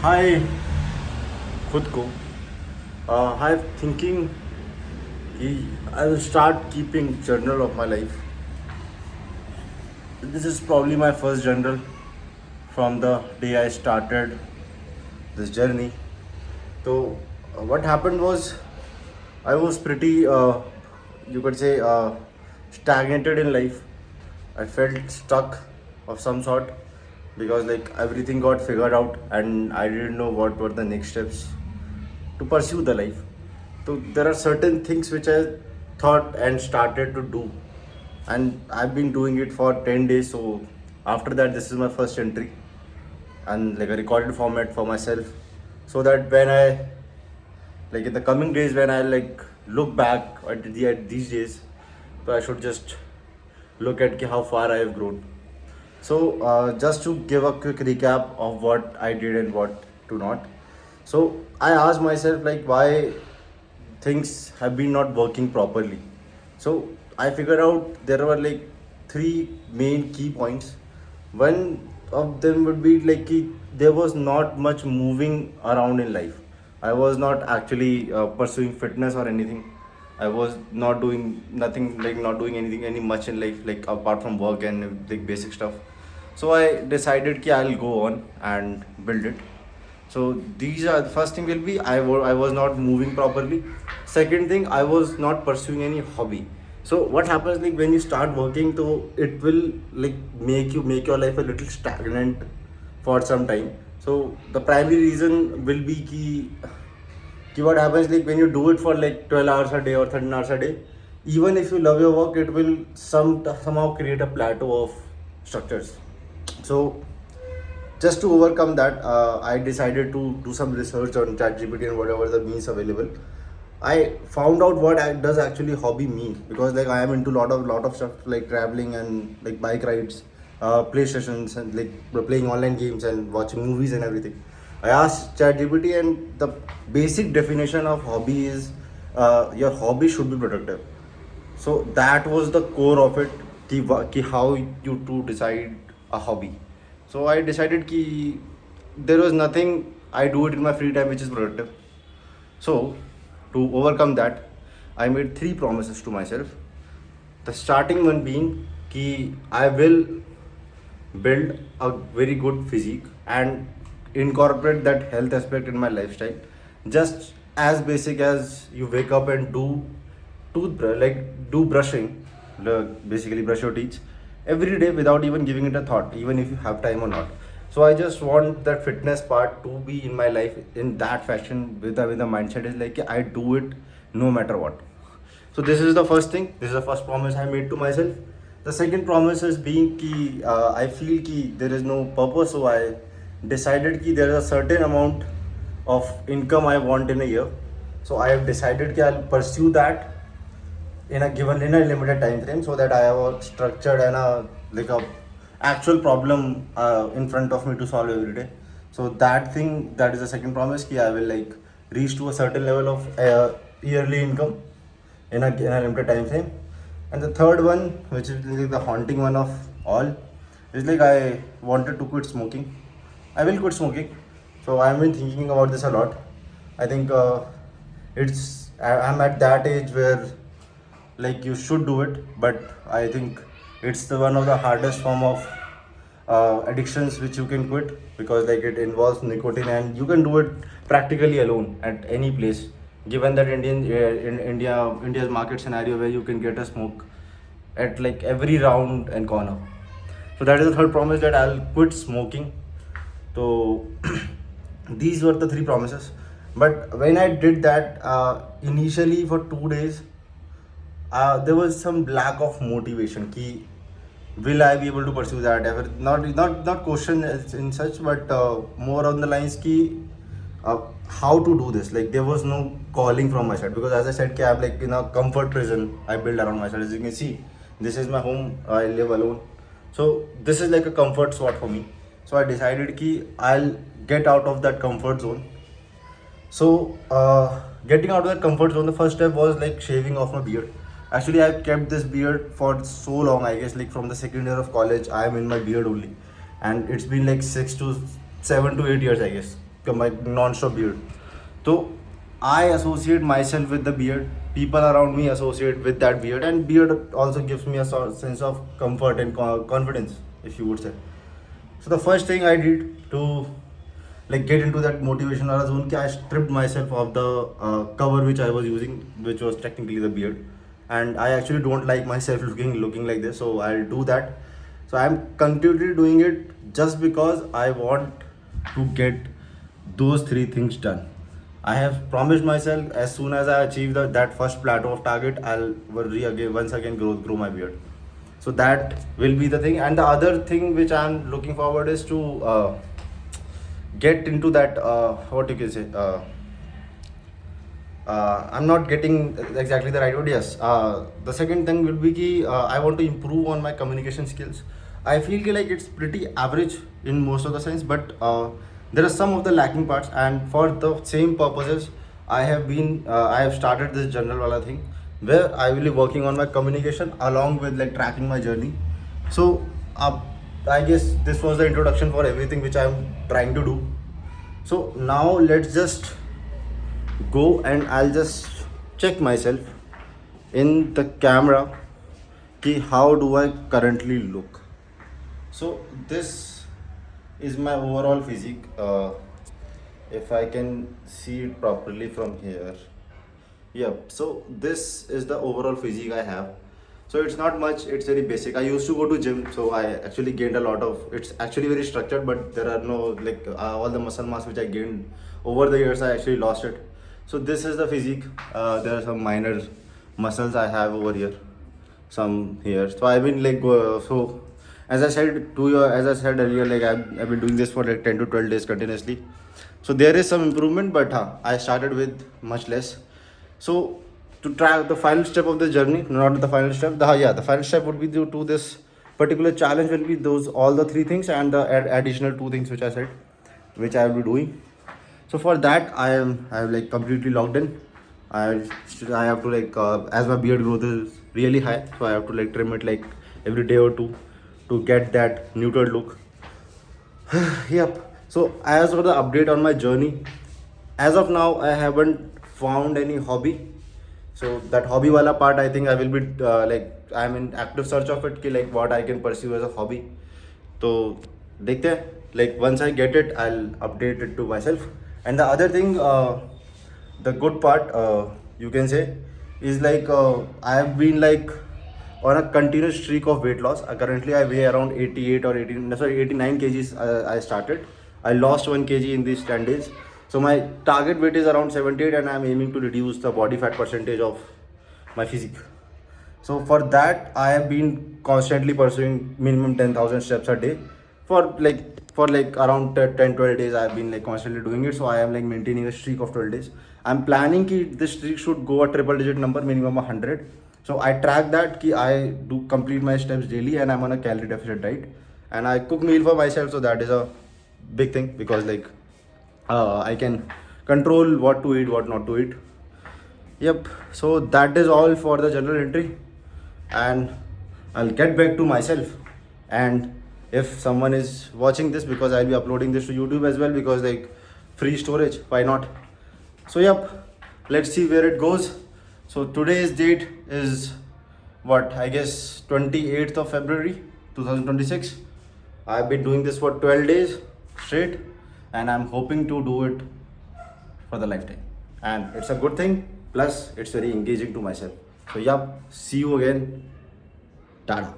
हाय खुद को I am thinking कि I will start keeping journal of my life. This is probably my first journal from the day I started this journey. So, what happened was I was pretty, you could say, stagnated in life. I felt stuck of some sort because like everything got figured out and I didn't know what were the next steps to pursue the life. So there are certain things which I thought and started to do, and I've been doing it for 10 days. So after that, this is my first entry and like a recorded format for myself, so that when I like in the coming days when I like look back at these days, so I should just look at how far I have grown. So, just to give a quick recap of what I did and what to not. So, I asked myself like why things have been not working properly. So, I figured out there were like three main key points. One of them would be like there was not much moving around in life. I was not actually pursuing fitness or anything. I was not doing nothing, like not doing anything any much in life, like apart from work and like basic stuff. So I decided कि I'll go on and build it. So these are the first thing will be I was not moving properly. Second thing, I was not pursuing any hobby. So what happens like when you start working, so it will like make your life a little stagnant for some time. So the primary reason will be कि what happens like when you do it for like 12 hours a day or 13 hours a day, even if you love your work, it will somehow create a plateau of structures. So just to overcome that, I decided to do some research on ChatGPT and whatever the means available. I found out what does actually hobby mean, because like I am into lot of stuff like traveling and like bike rides, playstations and like playing online games and watching movies and everything. I asked ChatGPT and the basic definition of hobby is your hobby should be productive. So that was the core of it, कि how you to decide a hobby. So I decided कि there was nothing I do it in my free time which is productive. So to overcome that, I made three promises to myself. The starting one being कि I will build a very good physique and incorporate that health aspect in my lifestyle. Just as basic as you wake up and do toothbrush, like do brushing, basically brush your teeth every day without even giving it a thought, even if you have time or not. So I just want that fitness part to be in my life in that fashion with the mindset is like I do it no matter what. So this is the first thing. This is the first promise I made to myself. The second promise is being कि I feel कि there is no purpose, so I decided कि there is a certain amount of income I want in a year. So I have decided कि I'll pursue that in a limited time frame, so that I have a structured and a like a actual problem in front of me to solve every day. So that is the second promise कि I will like reach to a certain level of yearly income in a limited time frame. And the third one, which is like the haunting one of all, is like I wanted to quit smoking. I will quit smoking. So I've been thinking about this a lot. I think I'm at that age where like you should do it, but I think it's the one of the hardest form of addictions which you can quit, because like it involves nicotine and you can do it practically alone at any place, given that in India's market scenario where you can get a smoke at like every round and corner. So that is the third promise, that I'll quit smoking. So these were the three promises. But when I did that, initially for 2 days, there was some lack of motivation. Ki will I be able to pursue that ever? Not question in such, but more on the lines ki how to do this. Like there was no calling from my side, because as I said, ki I'm like in a comfort prison I built around myself. As you can see, this is my home. I live alone, so this is like a comfort spot for me. So I decided ki I'll get out of that comfort zone. So, getting out of that comfort zone, the first step was like shaving off my beard. Actually, I've kept this beard for so long. I guess like from the second year of college, I am in my beard only, and it's been like 6 to 7 to 8 years, I guess. my non-stop beard. So I associate myself with the beard. People around me associate with that beard, and beard also gives me a sense of comfort and confidence, if you would say. So the first thing I did to like get into that motivation or zone, I stripped myself of the cover which I was using, which was technically the beard, and I actually don't like myself looking like this, so I'll do that. So I'm continually doing it just because I want to get those three things done. I have promised myself as soon as I achieve that first plateau of target, I'll once again grow my beard. So that will be the thing. And the other thing which I'm looking forward is to get into that what you can say. I'm not getting exactly the right word. Yes. The second thing will be ki, I want to improve on my communication skills. I feel ki like it's pretty average in most of the sense, but there are some of the lacking parts. And for the same purposes, I have started this journal wala thing where I will be working on my communication along with like tracking my journey. So I guess this was the introduction for everything which I'm trying to do. So now let's just go and I'll just check myself in the camera ki how do I currently look. So this is my overall physique. If I can see it properly from here. Yep. So this is the overall physique I have. So it's not much. It's very basic. I used to go to gym, so I actually gained a lot of. It's actually very structured, but there are no like all the muscle mass which I gained over the years. I actually lost it. So this is the physique. There are some minor muscles I have over here, some here. So I've been like so. As I said earlier, like I've been doing this for like 10 to 12 days continuously. So there is some improvement, but I started with much less. So to try the final step of the journey, not the final step, the final step would be to this particular challenge will be those all the three things and the additional two things which I said, which I will be doing. So for that, I have like completely logged in. I have to like as my beard growth is really high, so I have to like trim it like every day or two to get that neutered look. Yep. So as for the update on my journey, as of now, I haven't found any hobby. So that hobby wala part, I think I will be like I'm in active search of it, ki like what I can pursue as a hobby. So dekhte hain. Like once I get it, I'll update it to myself. And the other thing, the good part, you can say, is like I have been like on a continuous streak of weight loss. Currently, I weigh around 88 or 18, no, sorry, 89 kgs. I started. I lost 1 kg in these 10 days. So my target weight is around 78, and I'm aiming to reduce the body fat percentage of my physique. So for that, I have been constantly pursuing minimum 10,000 steps a day for like around 10-12 days. I've been like constantly doing it. So I am like maintaining a streak of 12 days. I'm planning ki this streak should go a triple digit number, minimum 100. So I track that ki I do complete my steps daily, and I'm on a calorie deficit diet, and I cook meal for myself. So that is a big thing because like I can control what to eat, what not to eat. Yep. So that is all for the journal entry, and I'll get back to myself. And if someone is watching this, because I'll be uploading this to YouTube as well, because like free storage, why not? So yep, let's see where it goes. So today's date is what, I guess 28th of February 2026. I've been doing this for 12 days straight, and I'm hoping to do it for the lifetime. And it's a good thing, plus it's very engaging to myself. So yep, see you again. Tada.